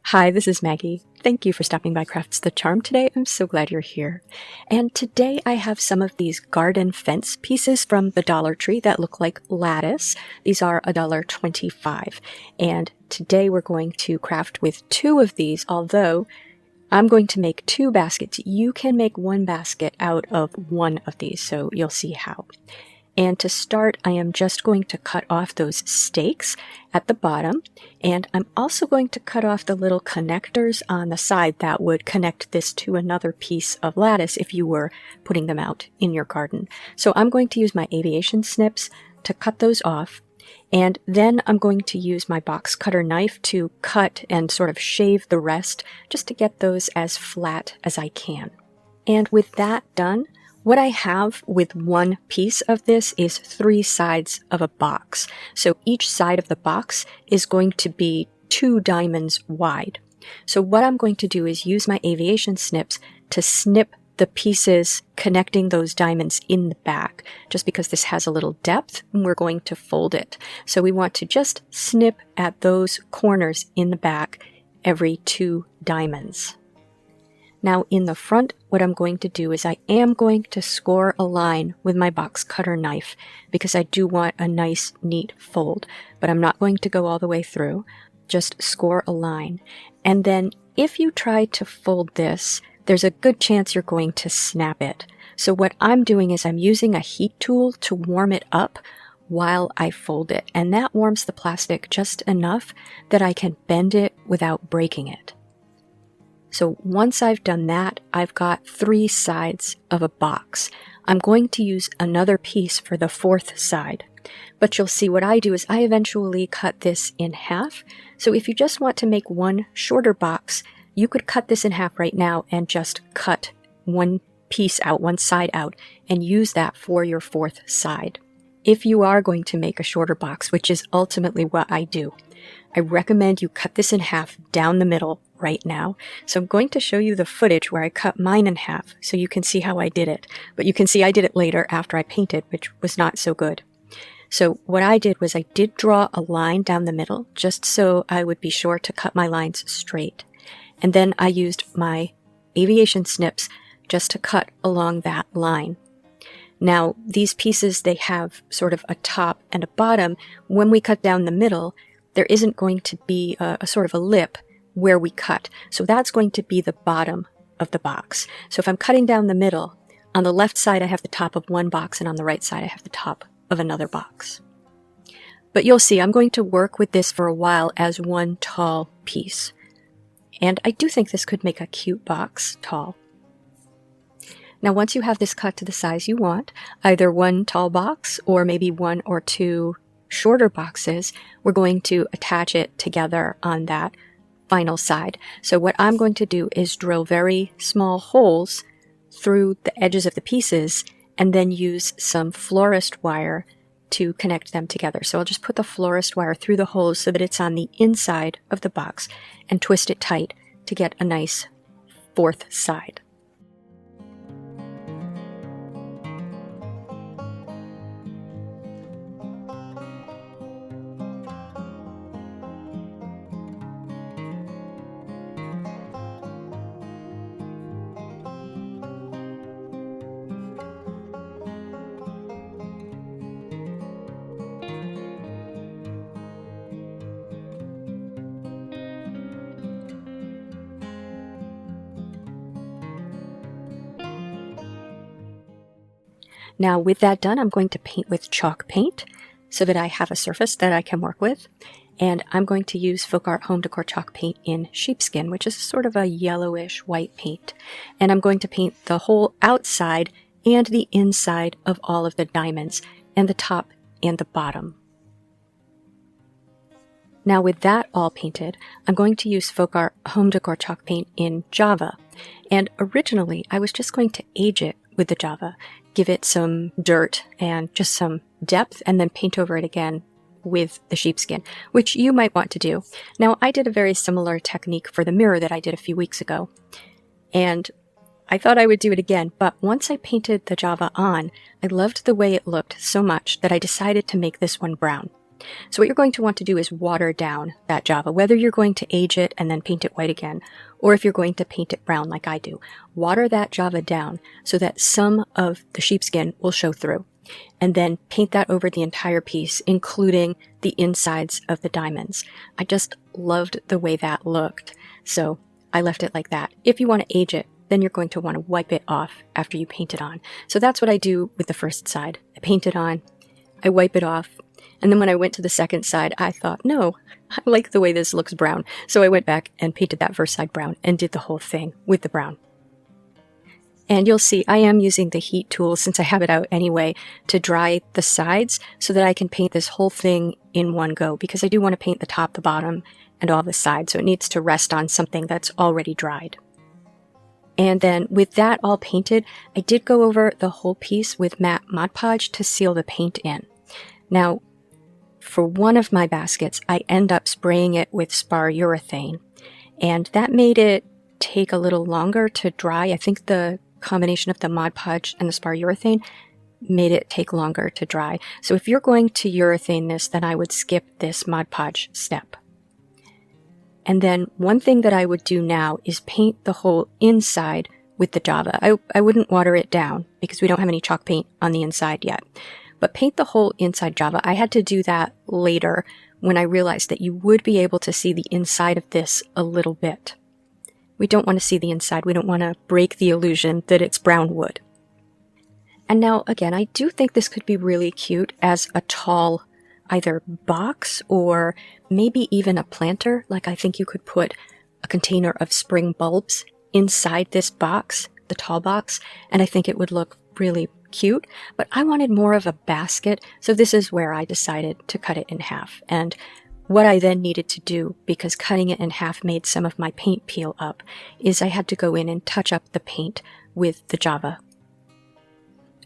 Hi, this is Maggie. Thank you for stopping by Crafts the Charm today. I'm so glad you're here. And today I have some of these garden fence pieces from the Dollar Tree that look like lattice. These are $1.25. And today we're going to craft with two of these, although I'm going to make two baskets. You can make one basket out of one of these, so you'll see how. And to start, I am just going to cut off those stakes at the bottom, and I'm also going to cut off the little connectors on the side that would connect this to another piece of lattice if you were putting them out in your garden. So I'm going to use my Aviation snips to cut those off, and then I'm going to use my box cutter knife to cut and sort of shave the rest just to get those as flat as I can. And with that done, what I have with one piece of this is 3 sides of a box. So each side of the box is going to be 2 diamonds wide. So what I'm going to do is use my Aviation snips to snip the pieces connecting those diamonds in the back. Just because this has a little depth, we're going to fold it. So we want to just snip at those corners in the back every 2 diamonds. Now in the front, what I'm going to do is I am going to score a line with my box cutter knife because I do want a nice, neat fold, but I'm not going to go all the way through. Just score a line. And then if you try to fold this, there's a good chance you're going to snap it. So what I'm doing is I'm using a heat tool to warm it up while I fold it, and that warms the plastic just enough that I can bend it without breaking it. So once I've done that, I've got 3 sides of a box. I'm going to use another piece for the 4th side. But you'll see what I do is I eventually cut this in half. So if you just want to make one shorter box, you could cut this in half right now and just cut one piece out, one side out, and use that for your 4th side. If you are going to make a shorter box, which is ultimately what I do, I recommend you cut this in half down the middle right now. So I'm going to show you the footage where I cut mine in half so you can see how I did it. But you can see I did it later after I painted, which was not so good. So what I did was I did draw a line down the middle just so I would be sure to cut my lines straight. And then I used my Aviation snips just to cut along that line. Now these pieces, they have sort of a top and a bottom. When we cut down the middle, there isn't going to be a sort of a lip where we cut. So that's going to be the bottom of the box. So if I'm cutting down the middle, on the left side I have the top of one box, and on the right side I have the top of another box. But you'll see I'm going to work with this for a while as one tall piece. And I do think this could make a cute box tall. Now once you have this cut to the size you want, either one tall box or maybe 1 or 2 shorter boxes, we're going to attach it together on that final side. So what I'm going to do is drill very small holes through the edges of the pieces and then use some florist wire to connect them together. So I'll just put the florist wire through the holes so that it's on the inside of the box and twist it tight to get a nice 4th side. Now with that done, I'm going to paint with chalk paint so that I have a surface that I can work with. And I'm going to use Folk Art Home Decor chalk paint in sheepskin, which is sort of a yellowish white paint. And I'm going to paint the whole outside and the inside of all of the diamonds, and the top and the bottom. Now with that all painted, I'm going to use Folk Art Home Decor chalk paint in Java. And originally I was just going to age it with the Java, give it some dirt and just some depth, and then paint over it again with the sheepskin, which you might want to do. Now I did a very similar technique for the mirror that I did a few weeks ago, and I thought I would do it again, but once I painted the Java on, I loved the way it looked so much that I decided to make this one brown. So what you're going to want to do is water down that Java, whether you're going to age it and then paint it white again, or if you're going to paint it brown like I do. Water that Java down so that some of the sheepskin will show through, and then paint that over the entire piece, including the insides of the diamonds. I just loved the way that looked, so I left it like that. If you want to age it, then you're going to want to wipe it off after you paint it on. So that's what I do with the first side. I paint it on, I wipe it off, and then when I went to the second side, I thought, no, I like the way this looks brown. So I went back and painted that first side brown and did the whole thing with the brown. And you'll see I am using the heat tool, since I have it out anyway, to dry the sides so that I can paint this whole thing in one go, because I do want to paint the top, the bottom, and all the sides, so it needs to rest on something that's already dried. And then with that all painted, I did go over the whole piece with matte Mod Podge to seal the paint in. Now, for one of my baskets, I end up spraying it with spar urethane, and that made it take a little longer to dry. I think the combination of the Mod Podge and the spar urethane made it take longer to dry. So if you're going to urethane this, then I would skip this Mod Podge step. And then one thing that I would do now is paint the whole inside with the Java. I wouldn't water it down because we don't have any chalk paint on the inside yet. But paint the whole inside Java. I had to do that later when I realized that you would be able to see the inside of this a little bit. We don't want to see the inside. We don't want to break the illusion that it's brown wood. And now, again, I do think this could be really cute as a tall either box or maybe even a planter. Like, I think you could put a container of spring bulbs inside this box, the tall box, and I think it would look really cute. But I wanted more of a basket, so this is where I decided to cut it in half. And what I then needed to do, because cutting it in half made some of my paint peel up, is I had to go in and touch up the paint with the Java.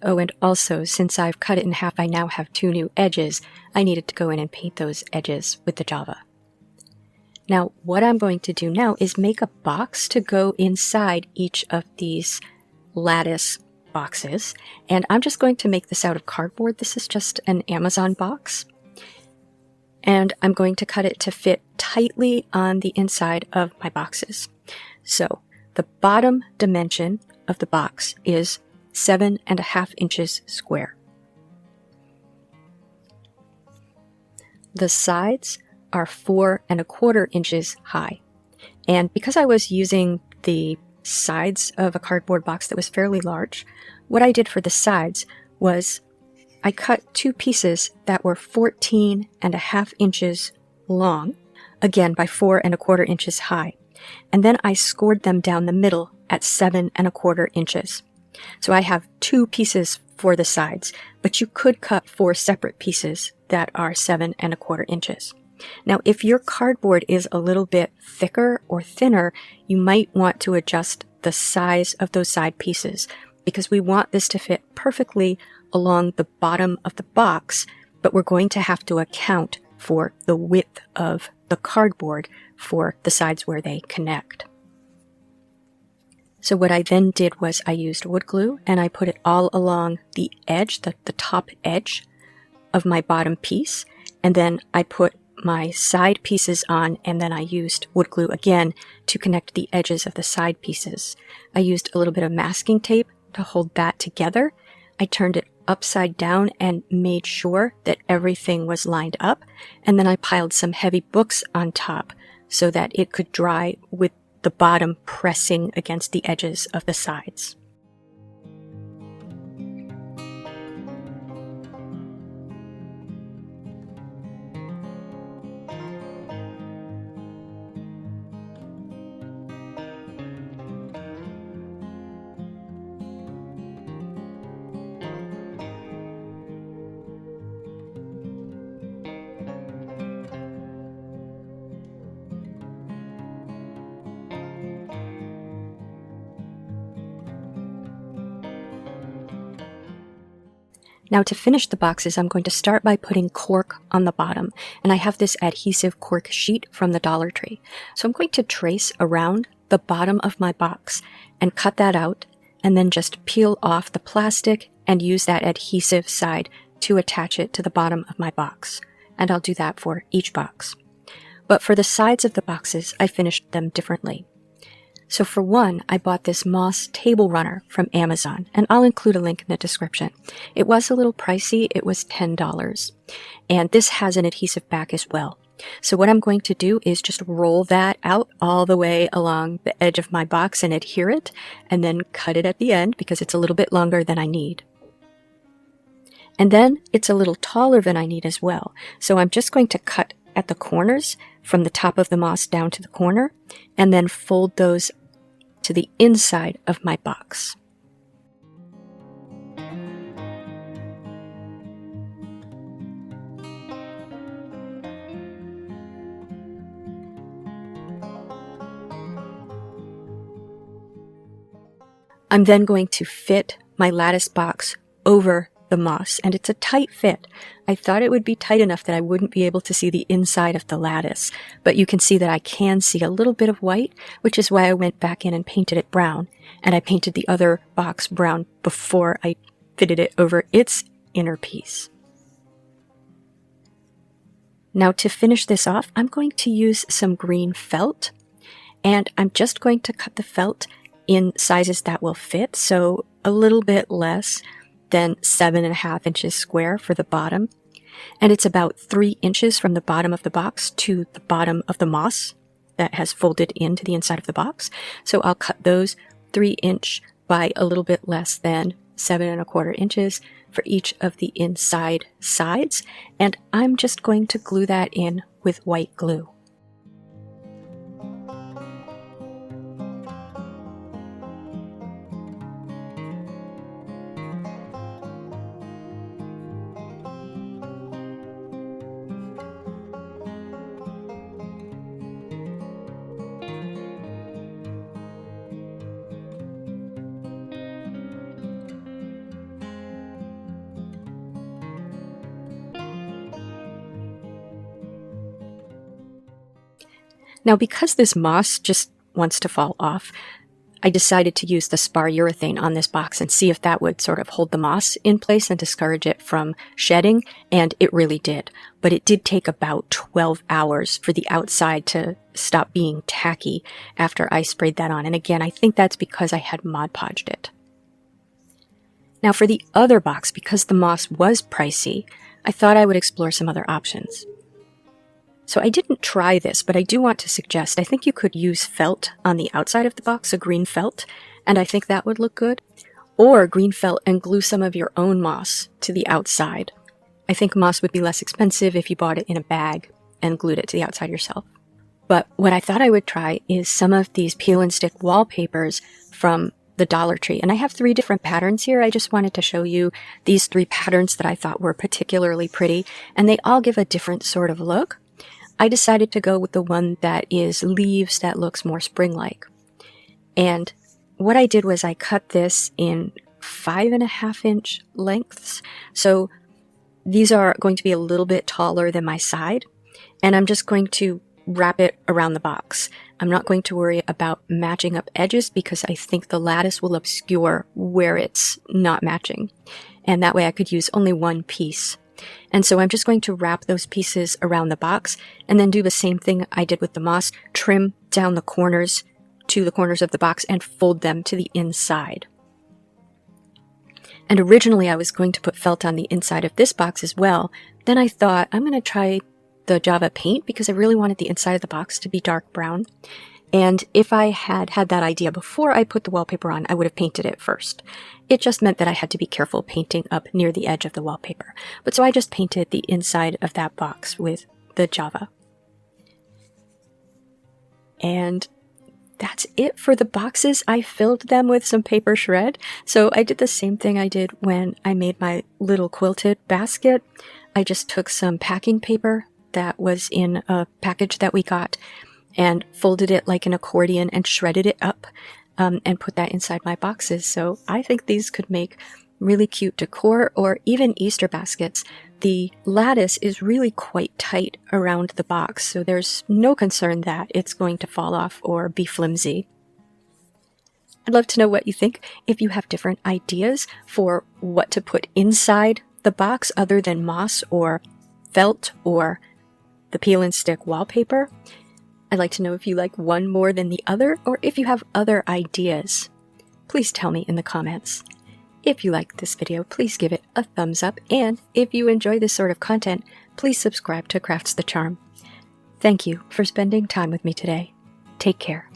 Oh, and also, since I've cut it in half, I now have 2 new edges. I needed to go in and paint those edges with the Java. Now, what I'm going to do now is make a box to go inside each of these lattice boxes. And I'm just going to make this out of cardboard. This is just an Amazon box. And I'm going to cut it to fit tightly on the inside of my boxes. So, the bottom dimension of the box is 7.5 inches square. The sides are 4.25 inches high. And because I was using the sides of a cardboard box that was fairly large, what I did for the sides was I cut 2 pieces that were 14.5 inches long, again by 4.25 inches high. And then I scored them down the middle at 7.25 inches. So I have 2 pieces for the sides, but you could cut 4 separate pieces that are 7.25 inches. Now, if your cardboard is a little bit thicker or thinner, you might want to adjust the size of those side pieces, because we want this to fit perfectly along the bottom of the box, but we're going to have to account for the width of the cardboard for the sides where they connect. So what I then did was I used wood glue and I put it all along the edge, the top edge of my bottom piece, and then I put my side pieces on, and then I used wood glue again to connect the edges of the side pieces. I used a little bit of masking tape to hold that together. I turned it upside down and made sure that everything was lined up, and then I piled some heavy books on top so that it could dry with the bottom pressing against the edges of the sides. Now to finish the boxes, I'm going to start by putting cork on the bottom, and I have this adhesive cork sheet from the Dollar Tree. So I'm going to trace around the bottom of my box and cut that out, and then just peel off the plastic and use that adhesive side to attach it to the bottom of my box. and I'll do that for each box. But for the sides of the boxes, I finished them differently. So for one, I bought this moss table runner from Amazon, and I'll include a link in the description. It was a little pricey, it was $10. And this has an adhesive back as well. So what I'm going to do is just roll that out all the way along the edge of my box and adhere it, and then cut it at the end because it's a little bit longer than I need. And then it's a little taller than I need as well. So I'm just going to cut at the corners from the top of the moss down to the corner, and then fold those to the inside of my box. I'm then going to fit my lattice box over the moss, and it's a tight fit. I thought it would be tight enough that I wouldn't be able to see the inside of the lattice, but you can see that I can see a little bit of white, which is why I went back in and painted it brown, and I painted the other box brown before I fitted it over its inner piece. Now to finish this off, I'm going to use some green felt, and I'm just going to cut the felt in sizes that will fit, so a little bit less than 7.5 inches square for the bottom. And it's about 3 inches from the bottom of the box to the bottom of the moss that has folded into the inside of the box. So I'll cut those 3 inch by a little bit less than 7.25 inches for each of the inside sides. And I'm just going to glue that in with white glue. Now, because this moss just wants to fall off, I decided to use the spar urethane on this box and see if that would sort of hold the moss in place and discourage it from shedding, and it really did. But it did take about 12 hours for the outside to stop being tacky after I sprayed that on. And again, I think that's because I had Mod Podged it. Now for the other box, because the moss was pricey, I thought I would explore some other options. So I didn't try this, but I do want to suggest, I think you could use felt on the outside of the box, a green felt, and I think that would look good. Or green felt and glue some of your own moss to the outside. I think moss would be less expensive if you bought it in a bag and glued it to the outside yourself. But what I thought I would try is some of these peel and stick wallpapers from the Dollar Tree. And I have 3 different patterns here. I just wanted to show you these 3 patterns that I thought were particularly pretty, and they all give a different sort of look. I decided to go with the one that is leaves that looks more spring-like. And what I did was I cut this in 5.5 inch lengths. So these are going to be a little bit taller than my side. And I'm just going to wrap it around the box. I'm not going to worry about matching up edges because I think the lattice will obscure where it's not matching. And that way I could use only one piece. And so I'm just going to wrap those pieces around the box and then do the same thing I did with the moss, trim down the corners to the corners of the box and fold them to the inside. And originally I was going to put felt on the inside of this box as well. Then I thought I'm going to try the Java paint because I really wanted the inside of the box to be dark brown. And if I had had that idea before I put the wallpaper on, I would have painted it first. It just meant that I had to be careful painting up near the edge of the wallpaper. But so I just painted the inside of that box with the Java. And that's it for the boxes. I filled them with some paper shred. So I did the same thing I did when I made my little quilted basket. I just took some packing paper that was in a package that we got and folded it like an accordion and shredded it up and put that inside my boxes. So I think these could make really cute decor or even Easter baskets. The lattice is really quite tight around the box, so there's no concern that it's going to fall off or be flimsy. I'd love to know what you think. If you have different ideas for what to put inside the box other than moss or felt or the peel and stick wallpaper. I'd like to know if you like one more than the other, or if you have other ideas. Please tell me in the comments. If you liked this video, please give it a thumbs up, and if you enjoy this sort of content, please subscribe to Crafts the Charm. Thank you for spending time with me today. Take care.